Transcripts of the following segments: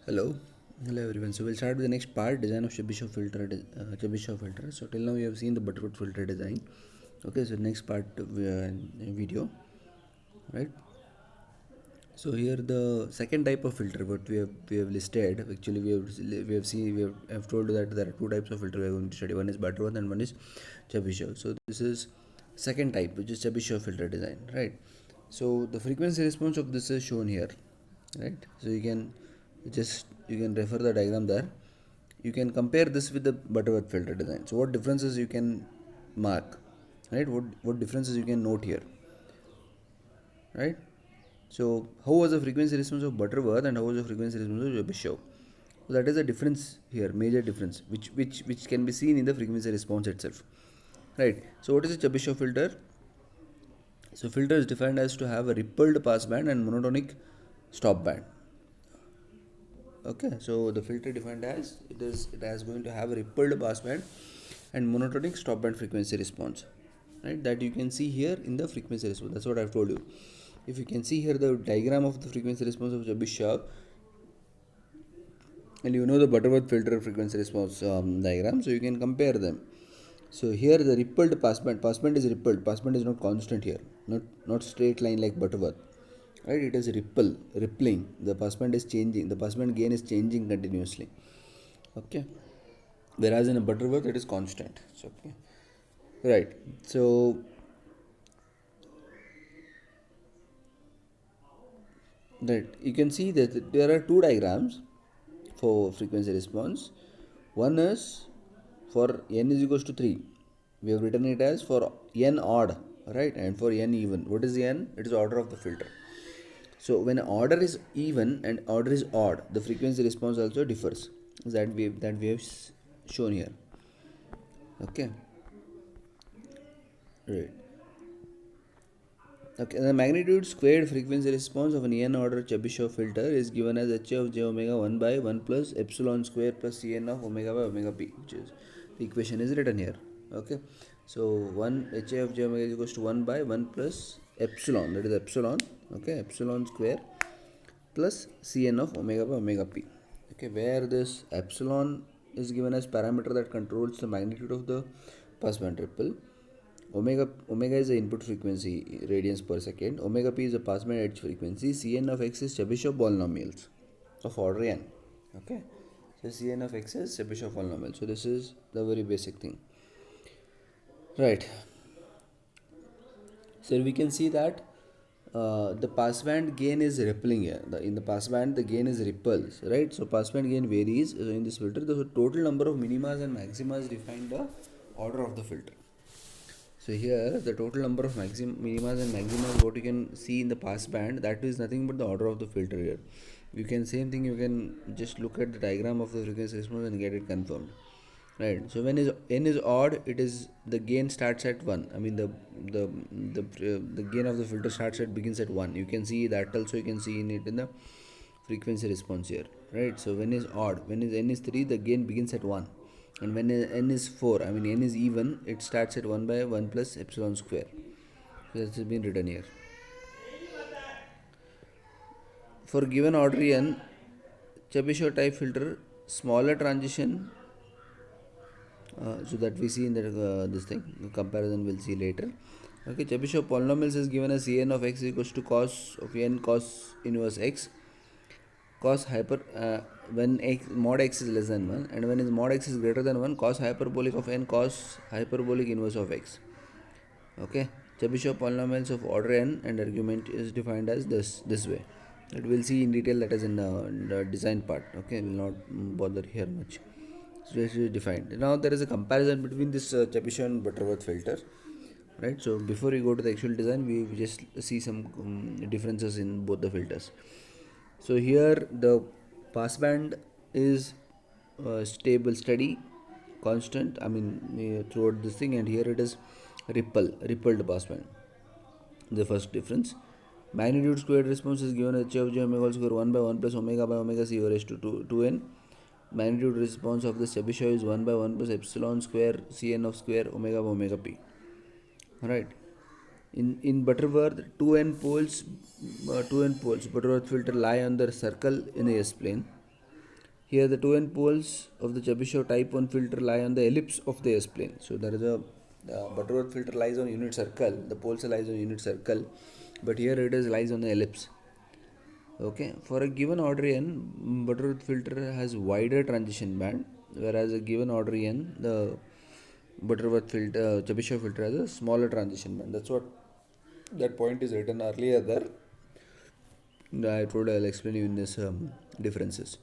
Hello, hello everyone. So we'll start with the next part, design of Chebyshev filter. Chebyshev filter. So till now we have seen the Butterworth filter design. Okay, so next part video, right? So here the second type of filter what we have listed. Actually we have told that there are two types of filter we are going to study. One is Butterworth and one is Chebyshev. So this is second type, which is Chebyshev filter design, right? So the frequency response of this is shown here, right? So you can refer the diagram there. You can compare this with the Butterworth filter design. So what differences you can mark, right? What differences you can note here, right? So how was the frequency response of Butterworth and how was the frequency response of Chebyshev? So that is a difference here, major difference, which can be seen in the frequency response itself, right? So what is a Chebyshev filter? So filter is defined as to have a rippled passband and monotonic stop band. Okay, so the filter defined as it has going to have a rippled passband and monotonic stop band frequency response, right? That you can see here in the frequency response. That's what I've told you. If you can see here the diagram of the frequency response of Chebyshev, and you know the Butterworth filter frequency response diagram, so you can compare them. So here the rippled passband is rippled. Passband is not constant here, not straight line like Butterworth, right? It is rippling. The passband is changing. The passband gain is changing continuously. Okay, whereas in a Butterworth it is constant. So, okay, right. So that you can see that there are two diagrams for frequency response. One is for n is equals to 3. We have written it as for n odd, right? And for n even. What is n? It is order of the filter. So when order is even and order is odd, the frequency response also differs. That we have shown here. Okay. Right. Okay, the magnitude squared frequency response of an n order Chebyshev filter is given as h of j omega 1 by 1 plus epsilon square plus cn of omega by omega p, which is the equation is written here. Okay, so 1 h of j omega is equals to 1 by 1 plus epsilon, that is epsilon, okay, epsilon square plus cn of omega by omega p. Okay, where this epsilon is given as parameter that controls the magnitude of the passband ripple. Omega is the input frequency, radians per second. Omega p is the passband edge frequency. Cn of x is Chebyshev polynomials of order n. Okay, so Cn of x is Chebyshev polynomial. So this is the very basic thing, right? So we can see that the passband gain is rippling here. In the passband, the gain is ripples, right? So passband gain varies. So in this filter, the total number of minimas and maximas define the order of the filter. So here the total number of minimas and maximas what you can see in the passband, that is nothing but the order of the filter here. You can same thing, you can just look at the diagram of the frequency response and get it confirmed, right? So when is n is odd, it is the gain starts at 1. I mean the gain of the filter begins at 1. You can see that also, you can see in it in the frequency response here, right? So when is odd, when is n is 3, the gain begins at 1, and when n is 4, I mean n is even, it starts at 1 by 1 plus epsilon square. So that's been written here. For given order n, Chebyshev type filter, smaller transition, so that we see in the this thing comparison we'll see later. Okay, Chebyshev polynomials is given as Cn of x equals to cos of n cos inverse x, cos hyper when x mod x is less than 1, and when is mod x is greater than 1, cos hyperbolic of n cos hyperbolic inverse of x. Okay, Chebyshev polynomials of order n and argument is defined as this way. That we'll see in detail, that is in the design part. Okay, we'll not bother here much. So this is defined. Now there is a comparison between this Chebyshev and Butterworth filter, right? So before we go to the actual design, we just see some differences in both the filters. So here the passband is steady, constant. I mean throughout this thing, and here it is rippled passband. The first difference. Magnitude squared response is given as h of j omega square 1 by 1 plus omega by omega c raised to 2n. Magnitude response of the Chebyshev is 1 by 1 plus epsilon square cn of square omega by omega p. Right. In Butterworth, two n poles Butterworth filter lie on the circle in the S plane. Here the two end poles of the Chebyshev type 1 filter lie on the ellipse of the S-plane. So there is a Butterworth filter lies on unit circle, the poles lies on unit circle, but here it is lies on the ellipse. Okay, for a given order n, Butterworth filter has wider transition band, whereas a given order n, the Butterworth filter, Chebyshev filter has a smaller transition band. That's what that point is written earlier there. I told I'll explain you in this differences.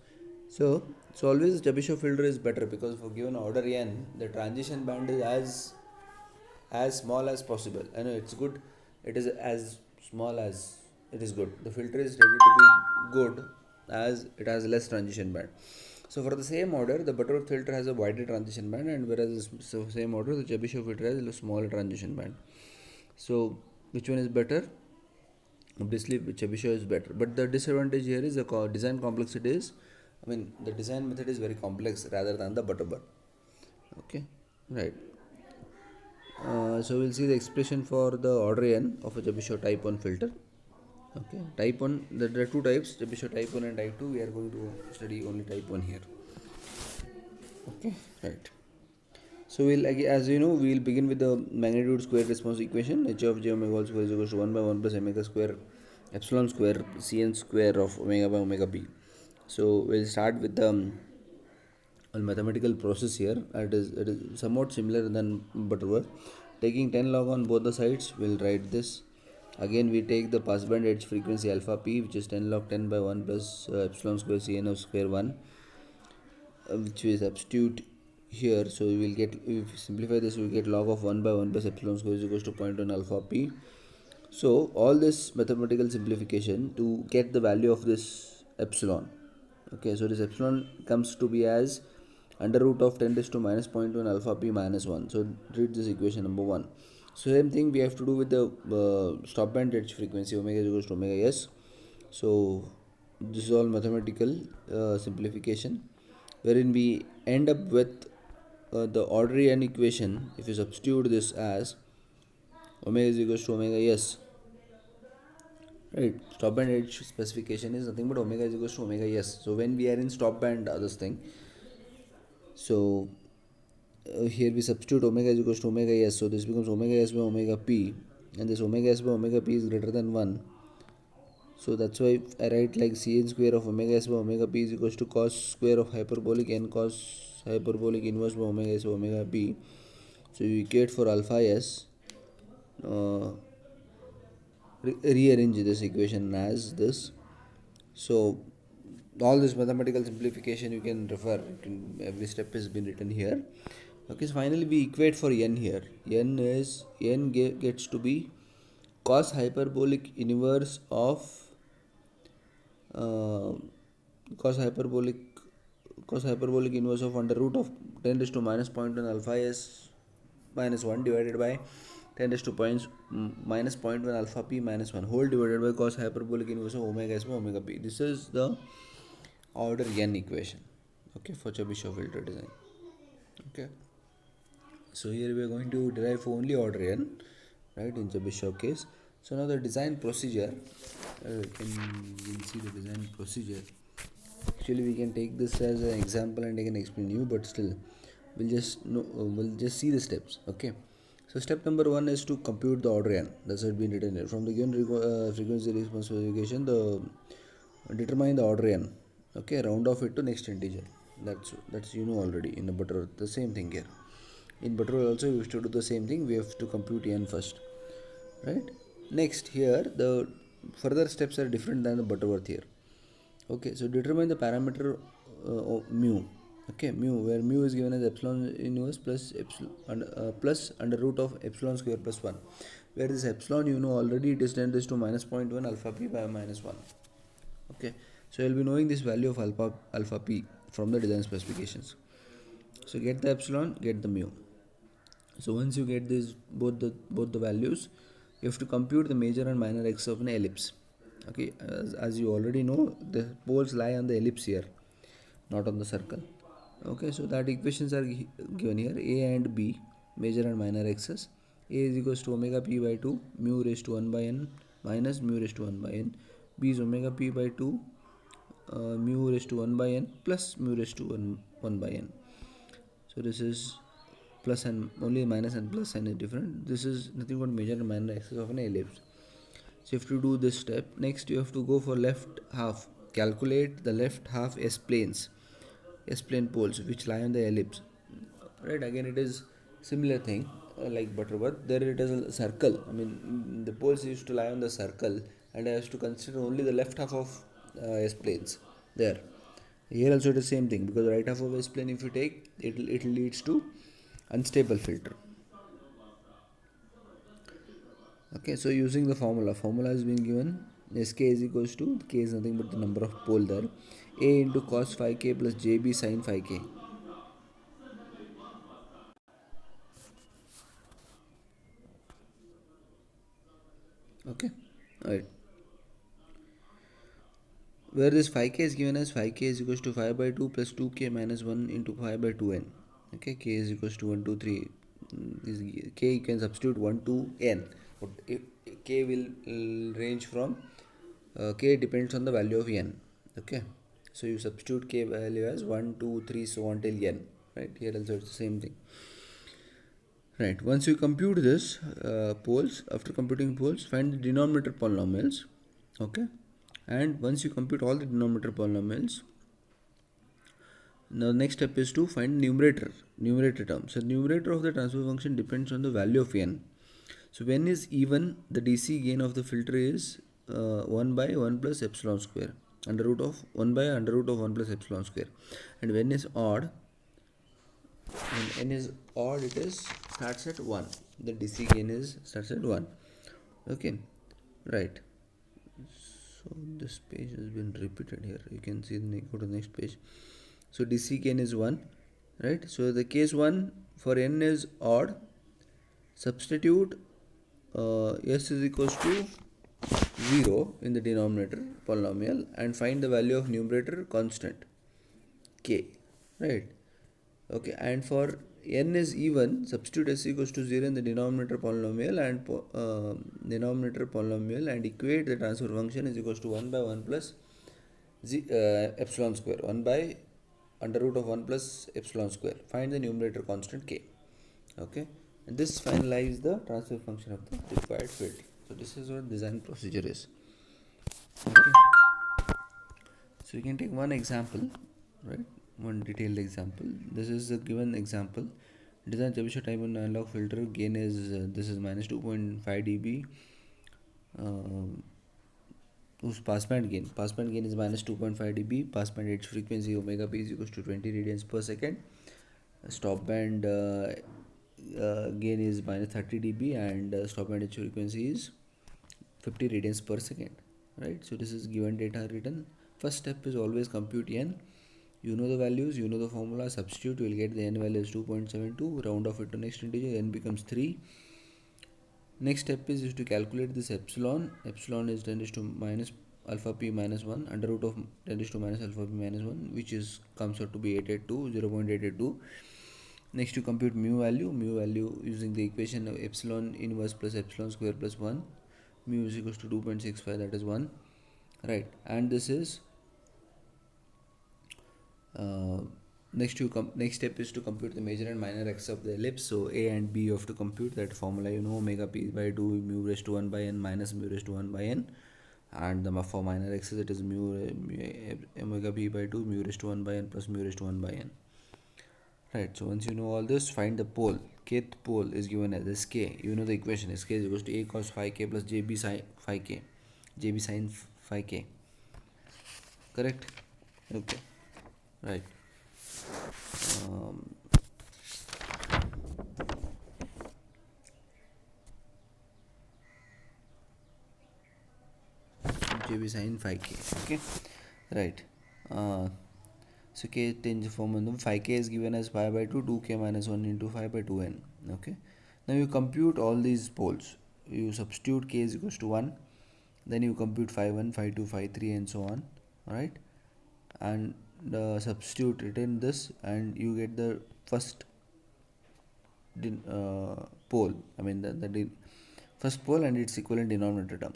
So always the Chebyshev filter is better because for given order n, the transition band is as small as possible. I know it's good. It is as small as it is good. The filter is ready to be good as it has less transition band. So for the same order, the Butterworth filter has a wider transition band, and whereas the same order, the Chebyshev filter has a smaller transition band. So which one is better? Obviously, Chebyshev is better. But the disadvantage here is the design complexity is, the design method is very complex rather than the Butterworth. Okay, right. So we'll see the expression for the order n of a Chebyshev type 1 filter. Okay, type 1, there are two types, Chebyshev type 1 and type 2. We are going to study only type 1 here. Okay, right. So we'll, as you know, we'll begin with the magnitude square response equation. H of j omega all square is equal to 1 by 1 plus omega square epsilon square cn square of omega by omega b. So we'll start with the mathematical process here. It is somewhat similar than Butterworth. Taking 10 log on both the sides, we'll write this. Again, we take the passband edge frequency alpha p, which is 10 log 10 by 1 plus epsilon square cn of square 1, which we substitute here. So we will get, if we simplify this, we will get log of 1 by 1 plus epsilon square is equals to 0.1 alpha p. So all this mathematical simplification to get the value of this epsilon. Okay, so this epsilon comes to be as under root of 10 raised to minus 0.1 alpha p minus 1. So read this equation number 1. So same thing we have to do with the stop band edge frequency omega is equals to omega s. So this is all mathematical simplification, wherein we end up with the order n equation. If you substitute this as omega is equals to omega s, right? Stop band edge specification is nothing but omega is equals to omega s. So when we are in stop band, this thing, so here we substitute omega is equals to omega s. So this becomes omega s by omega p, and this omega s by omega p is greater than 1. So that's why I write like cn square of omega s by omega p is equals to cos square of hyperbolic n cos hyperbolic inverse by omega s by omega p. So you equate for alpha s, rearrange this equation as this. So all this mathematical simplification you can refer, every step has been written here. Okay, so finally we equate for n here. N gets to be cos hyperbolic inverse of uh, cos hyperbolic inverse of under root of 10 raised to minus 0.1 alpha s minus 1 divided by 10 raised to minus 0.1 alpha p minus 1 whole divided by cos hyperbolic inverse of omega s by omega p. This is the order n equation, okay, for Chebyshev filter design. Okay, so here we are going to derive only order n, right, in Chebyshev case. So now the design procedure, we'll see the design procedure. Actually we can take this as an example and I can explain you, but still we'll just see the steps. Okay, so step number 1 is to compute the order n. That's what been written here. From the given frequency response specification, determine the order n. Okay, round off it to next integer. That's you know already in the Butterworth. The same thing here. In Butterworth also we have to do the same thing. We have to compute n first, right? Next, here the further steps are different than the Butterworth here. Okay, so determine the parameter mu. Okay, mu, where mu is given as epsilon inverse plus plus under root of epsilon square plus 1, where this epsilon you know already, it is 10 raised to minus 0.1 alpha p by minus 1. Okay, so you'll be knowing this value of alpha p from the design specifications. So get the epsilon, get the mu. So once you get this both the values, you have to compute the major and minor axis of an ellipse. Okay, as you already know, the poles lie on the ellipse here, not on the circle. Okay, so that equations are given here. A and B, major and minor axis. A is equals to omega p by 2 mu raised to 1 by n minus mu raised to 1 by n. B is omega p by 2 mu raised to 1 by n plus mu raised to 1 by n. So this is plus and only minus and plus sign is different. This is nothing but major and minor axis of an ellipse. So if you do this step, next you have to go for left half. Calculate the left half S-plane poles which lie on the ellipse. Right, again it is similar thing like butterworth. There it is a circle. I mean the poles used to lie on the circle, and I have to consider only the left half of S-planes there. Here also it is same thing, because the right half of S-plane if you take, it leads to unstable filter. Okay, so using the formula has been given. Sk is equals to, k is nothing but the number of pole there, a into cos phi k plus jb sin phi k. Okay, alright, where this phi k is given as phi k is equals to 5 by 2 plus 2k minus 1 into 5 by 2n. Okay, k is equals to 1 2 3. This k you can substitute 1 to n, but k will range from k depends on the value of n. Okay, so you substitute k value as 1 2 3 so on till n. Right, here also it's the same thing. Right, once you compute this poles, after computing poles, find the denominator polynomials. Okay, and once you compute all the denominator polynomials, now the next step is to find numerator term. So numerator of the transfer function depends on the value of n. So when is even, the DC gain of the filter is 1 by 1 plus epsilon square, under root of 1 by under root of 1 plus epsilon square. And when is odd, when n is odd, it is starts at 1. The DC gain is starts at 1. Okay, right. So this page has been repeated here. You can see go to the next page. So DC gain is 1, right? So the case 1 for n is odd, substitute s is equals to 0 in the denominator polynomial and find the value of numerator constant k, right? Okay, and for n is even, substitute s equals to 0 in the denominator polynomial and equate the transfer function is equals to 1 by 1 plus epsilon square, 1 by under root of 1 plus epsilon square. Find the numerator constant k. Okay, and this finalizes the transfer function of the required field. So this is what design procedure is. Okay, so you can take one example, right? One detailed example. This is a given example. Design Chebyshev type 1 analog filter. Gain is this is minus 2.5 dB. Whose passband gain is minus 2.5 dB. Passband edge frequency omega p is equals to 20 radians per second. Stop band gain is minus 30 dB, and stop band edge frequency is 50 radians per second. Right, so this is given data written. First step is always compute n. You know the values, you know the formula, substitute, you will get the n value is 2.72, round off it to next integer, n becomes 3. Next step is to calculate this epsilon. Epsilon is 10 to minus alpha p minus 1, under root of 10 to minus alpha p minus 1, which is comes out to be 0.882. Next you compute mu value using the equation of epsilon inverse plus epsilon square plus 1. Mu is equals to 2.65, that is 1. Right, and this is next step is to compute the major and minor axis of the ellipse. So a and b you have to compute. That formula you know, omega p by 2 mu raised to 1 by n minus mu raised to 1 by n, and for minor axis it is omega p by 2 mu raised to 1 by n plus mu raised to 1 by n. Right, so once you know all this, find the pole. Kth pole is given as sk. You know the equation, sk is equals to a cos phi k plus jb sin phi k, jb sin phi k. Correct? Okay, right. jb sin phi k. Okay, right. So k change form of phi k is given as pi by 2 2k minus 1 into 5 by 2n. Okay, now you compute all these poles. You substitute k is equals to 1, then you compute phi 1 phi 2 phi 3 and so on. Alright, and substitute it in this, and you get the first pole. I mean the first pole and its equivalent denominator term.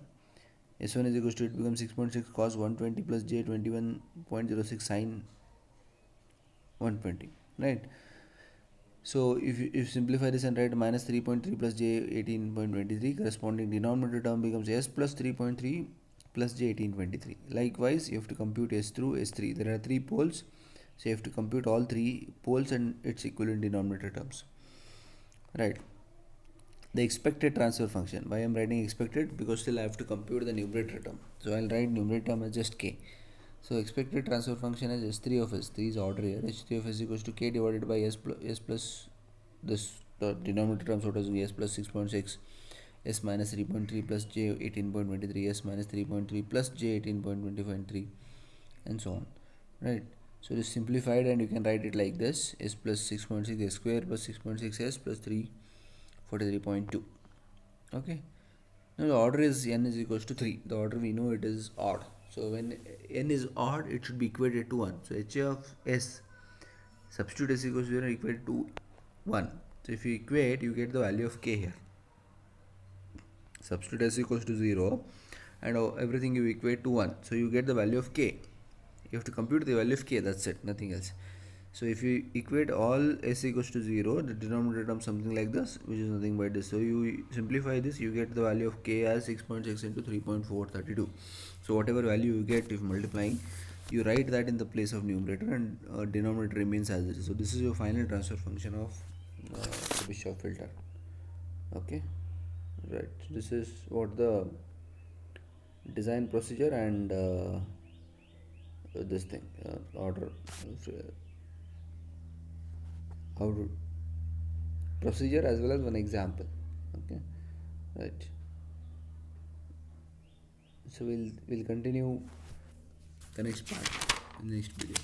S1 is equals to, it becomes 6.6 cos 120 plus j 21.06 sin 120, right? So if you simplify this and write minus 3.3 plus j 18.23, corresponding denominator term becomes s plus 3.3 plus j 18.23. Likewise, you have to compute s through s3. There are three poles, so you have to compute all three poles and its equivalent denominator terms, right? The expected transfer function. Why I am writing expected? Because still I have to compute the numerator term. So I'll write numerator term as just k. So expected transfer function is s3 of s. 3 is order here. h3 of s equals to k divided by s plus this the denominator term, so it is s plus 6.6, s minus 3.3 plus j 18.23, s minus 3.3 plus j 18.25, and so on, right? So it is simplified and you can write it like this: s plus 6.6 s square plus 6.6 s plus 343.2. Okay, now the order is n is equals to 3. The order we know it is odd, so when n is odd it should be equated to 1. So h of s, substitute s equals to 0, equated to 1. So if you equate, you get the value of k here. Substitute s equals to 0 and everything you equate to 1, so you get the value of k. You have to compute the value of k, that's it, nothing else. So if you equate all s equals to 0, the denominator term something like this, which is nothing but this. So you simplify this, you get the value of k as 6.6 into 3.432. So whatever value you get, if multiplying, you write that in the place of numerator, and denominator remains as it is. So this is your final transfer function of Chebyshev filter. Okay, right. So this is what the design procedure and this thing order how to procedure as well as one example. Okay, right. So we'll continue the next part in the next video.